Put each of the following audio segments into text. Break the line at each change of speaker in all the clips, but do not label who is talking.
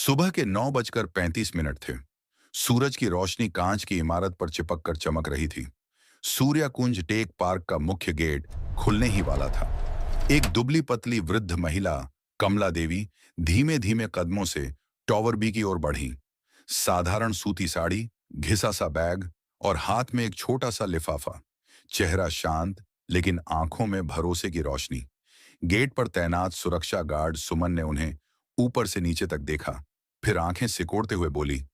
सुबह के 9:35 थे। सूरज की रोशनी कांच की इमारत पर चिपक कर चमक रही थी। सूर्यकुंज टेक पार्क का मुख्य गेट खुलने ही वाला था। एक दुबली पतली वृद्ध महिला, कमला देवी, धीमे धीमे कदमों से टॉवर बी की ओर बढ़ी। साधारण सूती साड़ी, घिसा सा बैग और हाथ में एक छोटा सा लिफाफा। चेहरा शांत, लेकिन आंखों में भरोसे की रोशनी। गेट पर तैनात सुरक्षा गार्ड सुमन ने उन्हें ऊपर से नीचे तक देखा, फिर आंखें सिकोड़ते हुए बोली,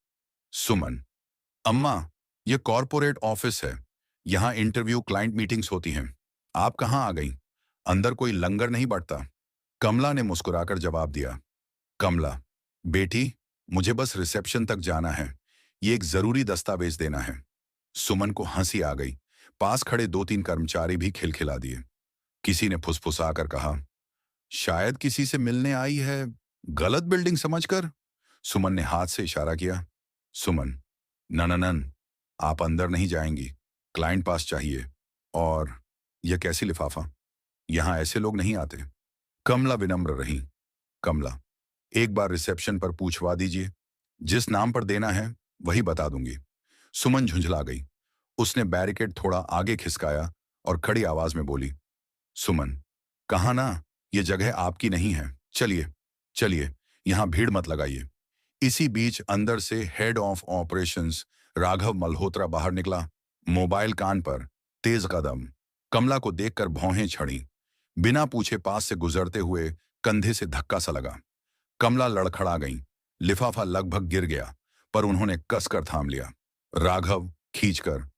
सुमन, अम्मा, ये कॉरपोरेट ऑफिस है। यहाँ इंटरव्यू, क्लाइंट मीटिंग्स होती हैं। आप कहाँ आ गई? अंदर कोई लंगर नहीं बढ़ता। कमला ने मुस्कुराकर जवाब दिया। कमला, बेटी, मुझे बस रिसेप्शन तक जाना है। ये एक जरूरी दस्तावेज देना है। सुमन को हंसी आ गई। पास खड़े दो तीन कर्मचारी भी खिलखिला दिए। किसी ने फुसफुसाकर कहा, शायद किसी से मिलने आई है, गलत बिल्डिंग समझकर। सुमन ने हाथ से इशारा किया। सुमन, नन, आप अंदर नहीं जाएंगी। क्लाइंट पास चाहिए। और यह कैसी लिफाफा? यहां ऐसे लोग नहीं आते। कमला विनम्र रही। कमला, एक बार रिसेप्शन पर पूछवा दीजिए। जिस नाम पर देना है वही बता दूंगी। सुमन झुंझला गई। उसने बैरिकेड थोड़ा आगे खिसकाया और खड़ी आवाज में बोली, सुमन, कहा ना, ये जगह आपकी नहीं है। चलिए, चलिए, यहां भीड़ मत लगाइए। इसी बीच अंदर से head of operations Raghav Malhotra बाहर निकला, मोबाइल कान पर, तेज कदम। कमला को देखकर भौहें छड़ी। बिना पूछे पास से गुजरते हुए कंधे से धक्का सा लगा। कमला लड़खड़ा गई। लिफाफा लगभग गिर गया, पर उन्होंने कसकर थाम लिया। राघव खींचकर,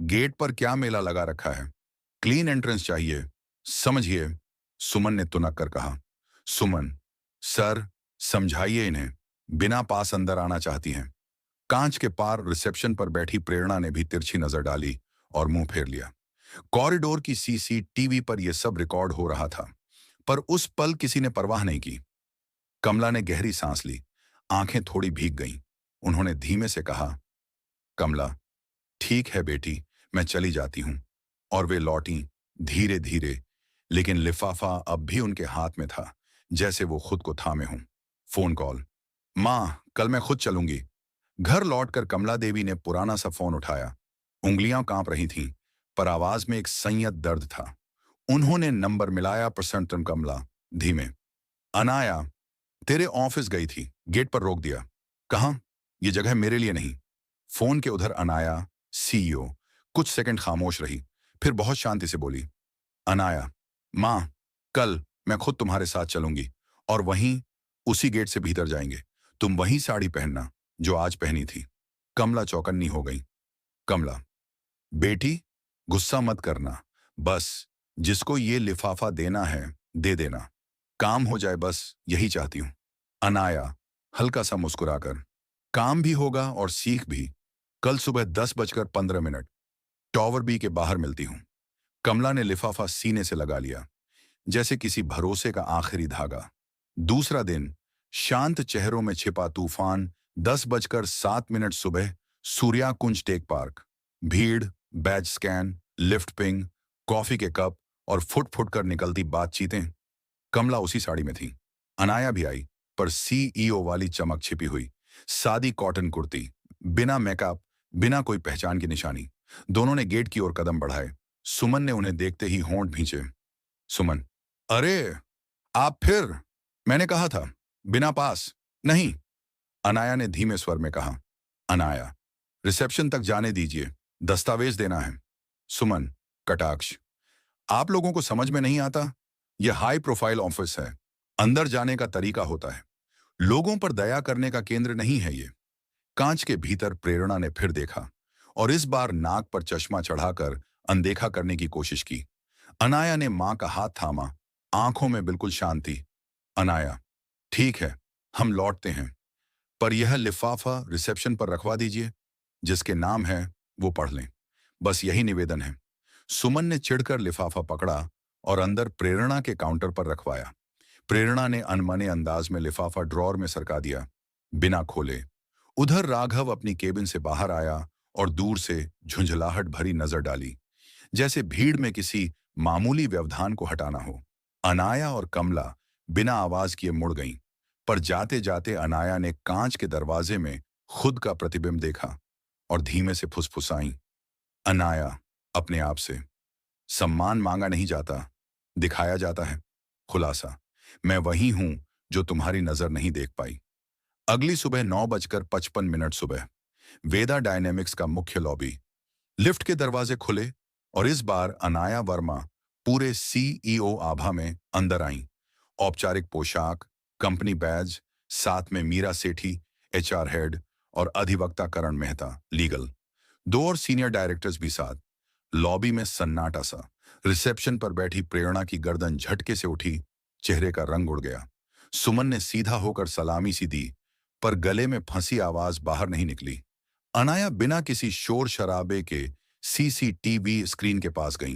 गेट पर क्या मेला लगा रखा है? क्लीन एंट्रेंस चाहिए, समझिए, सुमन ने तुनक कर कहा। सुमन, सर, समझाइए इन्हें, बिना पास अंदर आना चाहती हैं। कांच के पार रिसेप्शन पर बैठी प्रेरणा ने भी तिरछी नजर डाली और मुंह फेर लिया। कॉरिडोर की सीसीटीवी पर यह सब रिकॉर्ड हो रहा था, पर उस पल किसी ने परवाह नहीं की। कमला ने गहरी सांस ली। आंखें थोड़ी भीग गईं। उन्होंने धीमे से कहा, कमला, ठीक है बेटी, मैं चली जाती हूं। और वे लौटी, धीरे धीरे, लेकिन लिफाफा अब भी उनके हाथ में था, जैसे वो खुद को थामे हों। Phone call. मां, कल मैं खुद चलूंगी। घर लौटकर कमला देवी ने पुराना सा फोन उठाया। उंगलियां कांप रही थीं, पर आवाज में एक संयत दर्द था। उन्होंने नंबर मिलाया। प्रसन्नतम कमला, धीमे, अनाया, तेरे ऑफिस गई थी, गेट पर रोक दिया। कहा, यह जगह मेरे लिए नहीं। फोन के उधर अनाया, सीईओ, कुछ सेकंड खामोश रही, फिर बहुत शांति से बोली, अनाया, मां, कल मैं खुद तुम्हारे साथ चलूंगी, और वहीं उसी गेट से भीतर जाएंगे। तुम वही साड़ी पहनना जो आज पहनी थी। कमला चौकन्नी हो गई। कमला, बेटी, गुस्सा मत करना। बस जिसको ये लिफाफा देना है, दे देना। काम हो जाए, बस यही चाहती हूं। अनाया, हल्का सा मुस्कुराकर, काम भी होगा और सीख भी। कल सुबह 10:15 टॉवर बी के बाहर मिलती हूं। कमला ने लिफाफा सीने से लगा लिया, जैसे किसी भरोसे का आखिरी धागा। दूसरा दिन, शांत चेहरों में छिपा तूफान। 10:07 सुबह, सूर्याकुंज टेक पार्क। भीड़, batch scan, lift ping, coffee के कप और फुट फुट कर निकलती बातचीतें। कमला उसी साड़ी में थी। अनाया भी आई, पर सीईओ वाली चमक छिपी हुई। सादी कॉटन कुर्ती, बिना मेकअप, बिना कोई पहचान की निशानी। दोनों ने गेट की ओर कदम बढ़ाए। सुमन ने उन्हें देखते ही होंठ भींचे। सुमन, अरे, आप फिर? मैंने कहा था, बिना पास नहीं। अनाया ने धीमे स्वर में कहा। अनाया, रिसेप्शन तक जाने दीजिए, दस्तावेज देना है। सुमन, कटाक्ष, आप लोगों को समझ में नहीं आता? यह हाई प्रोफाइल ऑफिस है। अंदर जाने का तरीका होता है। लोगों पर दया करने का केंद्र नहीं है ये। कांच के भीतर प्रेरणा ने फिर देखा, और इस बार नाक पर चश्मा चढ़ाकर अनदेखा करने की कोशिश की। अनाया ने मां का हाथ थामा, आंखों में बिल्कुल शांति। अनाया, ठीक है, हम लौटते हैं, पर यह लिफाफा रिसेप्शन पर रखवा दीजिए। जिसके नाम है वो पढ़ लें। बस यही निवेदन है। सुमन ने चिढ़कर लिफाफा पकड़ा और अंदर प्रेरणा के काउंटर पर रखवाया। प्रेरणा ने अनमने अंदाज में लिफाफा ड्रॉर में सरका दिया, बिना खोले। उधर राघव अपनी केबिन से बाहर आया और दूर से झुंझलाहट भरी नजर डाली, जैसे भीड़ में किसी मामूली व्यवधान को हटाना हो। अनाया और कमला बिना आवाज किए मुड़ गईं, पर जाते जाते अनाया ने कांच के दरवाजे में खुद का प्रतिबिंब देखा और धीमे से फुसफुसाई, अनाया, अपने आप से, सम्मान मांगा नहीं जाता, दिखाया जाता है। खुलासा, मैं वही हूं जो तुम्हारी नजर नहीं देख पाई। अगली सुबह 9:55 सुबह, वेदा डायनेमिक्स का मुख्य लॉबी। लिफ्ट के दरवाजे खुले और इस बार अनाया वर्मा पूरे सीईओ आभा में अंदर आईं। औपचारिक पोशाक, कंपनी बैज, साथ में मीरा सेठी, एचआर हेड, और अधिवक्ता करण मेहता, लीगल। दो और सीनियर डायरेक्टर्स भी साथ। लॉबी में सन्नाटा सा। रिसेप्शन पर बैठी प्रेरणा की गर्दन झटके से उठी, चेहरे का रंग उड़ गया। सुमन ने सीधा होकर सलामी सी दी, पर गले में फंसी आवाज बाहर नहीं निकली। अनाया बिना किसी शोर शराबे के सीसीटीवी स्क्रीन के पास गई।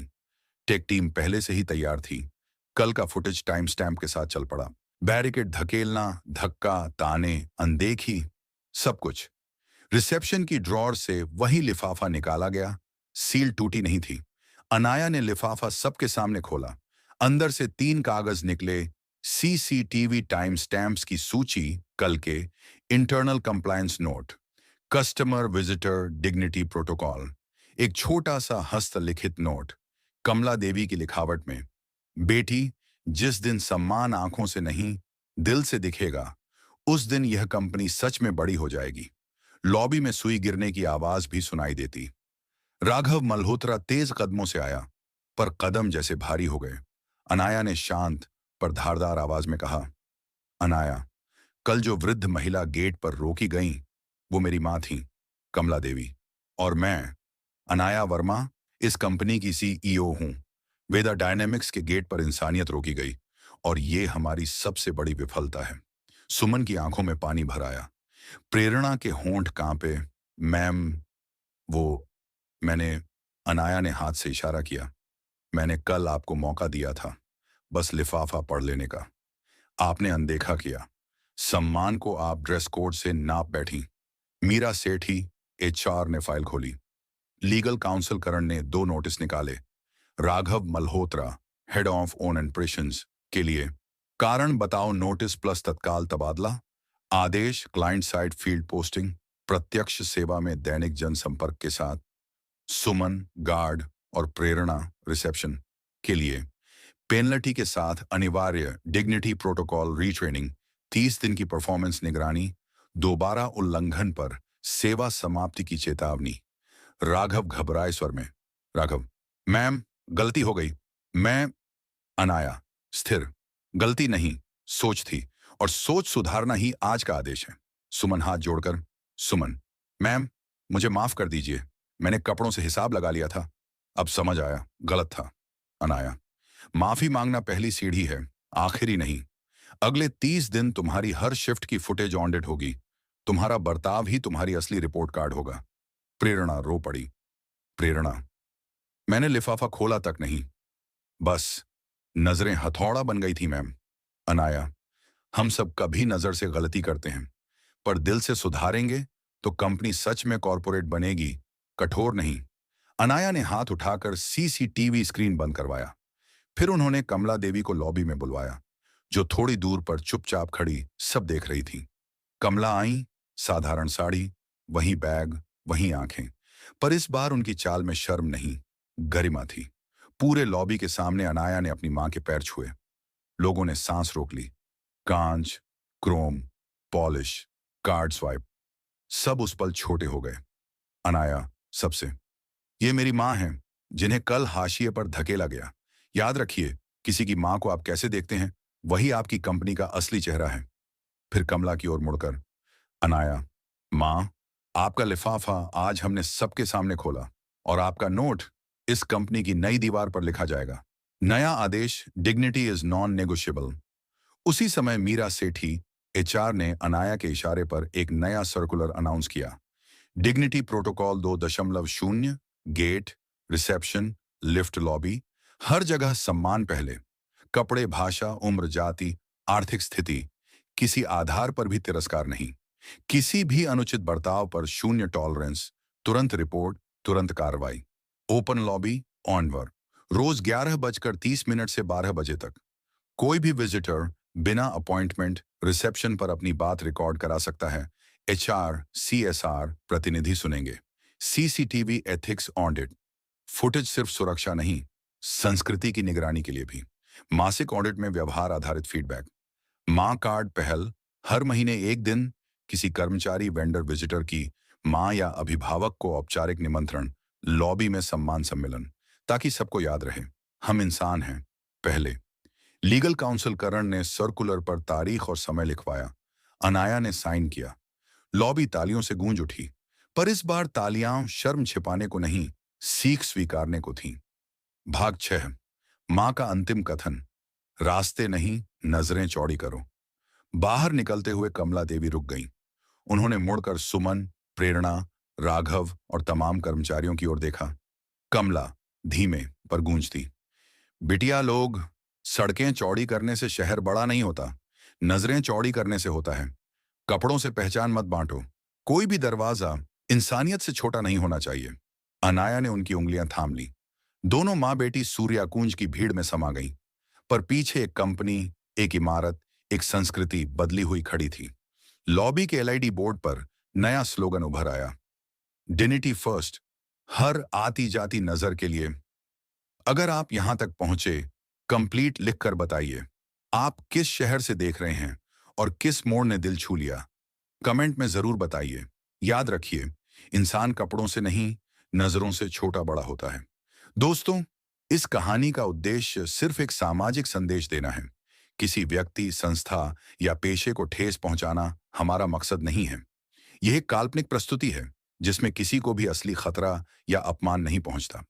टेक टीम पहले से ही तैयार थी। कल का फुटेज टाइम स्टैम्प के साथ चल पड़ा। बैरिकेड धकेलना, धक्का, ताने, अनदेखी, सब कुछ। रिसेप्शन की ड्रॉर से वही लिफाफा निकाला गया। सील टूटी नहीं थी। अनाया ने लिफाफा सबके सामने खोला। अंदर से 3 कागज निकले। सीसीटीवी टाइम स्टैम्प्स की सूची, कल के internal compliance note, customer visitor dignity protocol, एक छोटा सा हस्तलिखित नोट, कमला देवी की लिखावट में, बेटी, जिस दिन सम्मान आंखों से नहीं दिल से दिखेगा, उस दिन यह कंपनी सच में बड़ी हो जाएगी। लॉबी में सुई गिरने की आवाज भी सुनाई देती। राघव मल्होत्रा तेज कदमों से आया, पर कदम जैसे भारी हो गए। अनाया ने शांत पर धारदार आवाज में कहा, अनाया, कल जो वृद्ध महिला गेट पर रोकी गई, वो मेरी मां थी, कमला देवी, और मैं, अनाया वर्मा, इस कंपनी की सीईओ हूं। वेदा डायनेमिक्स के गेट पर इंसानियत रोकी गई, और ये हमारी सबसे बड़ी विफलता है। सुमन की आंखों में पानी भर आया। प्रेरणा के होंठ कांपे। मैम, वो, मैंने, अनाया ने हाथ से इशारा किया, मैंने कल आपको मौका दिया था, बस लिफाफा पढ़ लेने का। आपने अनदेखा किया। सम्मान को आप ड्रेस कोड से नाप बैठी। मीरा सेठी, एचआर, ने फाइल खोली। लीगल काउंसिल करण ने 2 नोटिस निकाले। Raghav Malhotra, head of own impressions, के लिए कारण बताओ नोटिस प्लस तत्काल तबादला, आदेश क्लाइंट साइड फील्ड पोस्टिंग, प्रत्यक्ष सेवा में दैनिक जनसंपर्क के साथ। सुमन, गार्ड, और प्रेरणा, रिसेप्शन, के लिए पेनल्टी के साथ अनिवार्य डिग्निटी प्रोटोकॉल रीट्रेनिंग, 30 दिन की परफॉर्मेंस निगरानी, दोबारा उल्लंघन पर सेवा समाप्ति की चेतावनी। राघव घबराए स्वर में, राघव, मैम, गलती हो गई। मैं, अनाया, स्थिर, गलती नहीं, सोच थी, और सोच सुधारना ही आज का आदेश है। सुमन हाथ जोड़कर, सुमन, मैम, मुझे माफ कर दीजिए, मैंने कपड़ों से हिसाब लगा लिया था, अब समझ आया, गलत था। अनाया, माफी मांगना पहली सीढ़ी है, आखिरी नहीं। अगले 30 दिन तुम्हारी हर शिफ्ट की फुटेज ऑडिट होगी। तुम्हारा बर्ताव ही तुम्हारी असली रिपोर्ट कार्ड होगा। प्रेरणा रो पड़ी। प्रेरणा, मैंने लिफाफा खोला तक नहीं, बस नजरें हथौड़ा बन गई थी मैम। अनाया, हम सब कभी नजर से गलती करते हैं, पर दिल से सुधारेंगे तो कंपनी सच में कॉर्पोरेट बनेगी, कठोर नहीं। अनाया ने हाथ उठाकर सीसीटीवी स्क्रीन बंद करवाया। फिर उन्होंने कमला देवी को लॉबी में बुलवाया, जो थोड़ी दूर पर चुपचाप खड़ी सब देख रही थी। कमला आई, साधारण साड़ी, वही बैग, वही आंखें, पर इस बार उनकी चाल में शर्म नहीं, गरिमा थी। पूरे लॉबी के सामने अनाया ने अपनी मां के पैर छुए। लोगों ने सांस रोक ली। कांच, क्रोम, पॉलिश, कार्ड स्वाइप, सब उस पल छोटे हो गए। अनाया, सबसे, ये मेरी मां है, जिन्हें कल हाशिए पर धकेला गया। याद रखिए, किसी की मां को आप कैसे देखते हैं, वही आपकी कंपनी का असली चेहरा है। फिर कमला की ओर मुड़कर, अनाया, मां, आपका लिफाफा आज हमने सबके सामने खोला, और आपका नोट इस कंपनी की नई दीवार पर लिखा जाएगा। नया आदेश, डिग्निटी इज नॉन नेगोशिएबल। उसी समय मीरा सेठी, एचआर, ने अनाया के इशारे पर एक नया सर्कुलर अनाउंस किया। Dignity protocol 2.0, gate, reception, lift, lobby, हर जगह सम्मान पहले। कपड़े, भाषा, उम्र, जाति, आर्थिक स्थिति, किसी आधार पर भी तिरस्कार नहीं। किसी भी अनुचित बर्ताव पर शून्य टॉलरेंस, तुरंत रिपोर्ट, तुरंत कार्रवाई। ओपन लॉबी, ऑनवर, रोज 11:30 से 12 बजे तक। कोई भी विजिटर बिना अपॉइंटमेंट रिसेप्शन पर अपनी बात रिकॉर्ड करा सकता है। एचआर सीएसआर प्रतिनिधि सुनेंगे। सीसीटीवी एथिक्स ऑडिट, फुटेज सिर्फ सुरक्षा नहीं, संस्कृति की निगरानी के लिए भी। मासिक ऑडिट में व्यवहार आधारित फीडबैक। माँ कार्ड पहल, हर महीने एक दिन किसी कर्मचारी वेंडर विजिटर की माँ या अभिभावक को औपचारिक निमंत्रण, लॉबी में सम्मान सम्मेलन, ताकि सबको याद रहे हम इंसान हैं। पहले लीगल काउंसिल करण ने सर्कुलर पर तारीख और समय लिखवाया। अनाया ने साइन किया। लॉबी तालियों से गूंज उठी। पर इस बार तालियां शर्म छिपाने को नहीं, सीख स्वीकारने को थीं। भाग 6, मां का अंतिम कथन। रास्ते नहीं, नजरें चौड़ी करो। बाहर निकलते हुए कमला देवी रुक गईं। उन्होंने मुड़कर सुमन, प्रेरणा, राघव और तमाम कर्मचारियों की ओर देखा। कमला धीमे पर गूंजती, बिटिया लोग, सड़कें चौड़ी करने से शहर बड़ा नहीं होता, नजरें चौड़ी करने से होता है। कपड़ों से पहचान मत बांटो। कोई भी दरवाजा इंसानियत से छोटा नहीं होना चाहिए। अनाया ने उनकी उंगलियां थाम ली। दोनों माँ बेटी सूर्याकुंज की भीड़ में समा गईं। पर पीछे एक कंपनी, एक इमारत, एक संस्कृति बदली हुई खड़ी थी। लॉबी के एलईडी बोर्ड पर नया स्लोगन उभर आया, डिनिटी फर्स्ट, हर आती जाती नजर के लिए। अगर आप यहां तक पहुंचे, कंप्लीट लिखकर बताइए आप किस शहर से देख रहे हैं और किस मोड़ ने दिल छू लिया। कमेंट में जरूर बताइए। याद रखिए, इंसान कपड़ों से नहीं, नजरों से छोटा बड़ा होता है। दोस्तों, इस कहानी का उद्देश्य सिर्फ एक सामाजिक संदेश देना है। किसी व्यक्ति, संस्था या पेशे को ठेस पहुंचाना हमारा मकसद नहीं है। यह एक काल्पनिक प्रस्तुति है जिसमें किसी को भी असली खतरा या अपमान नहीं पहुंचता।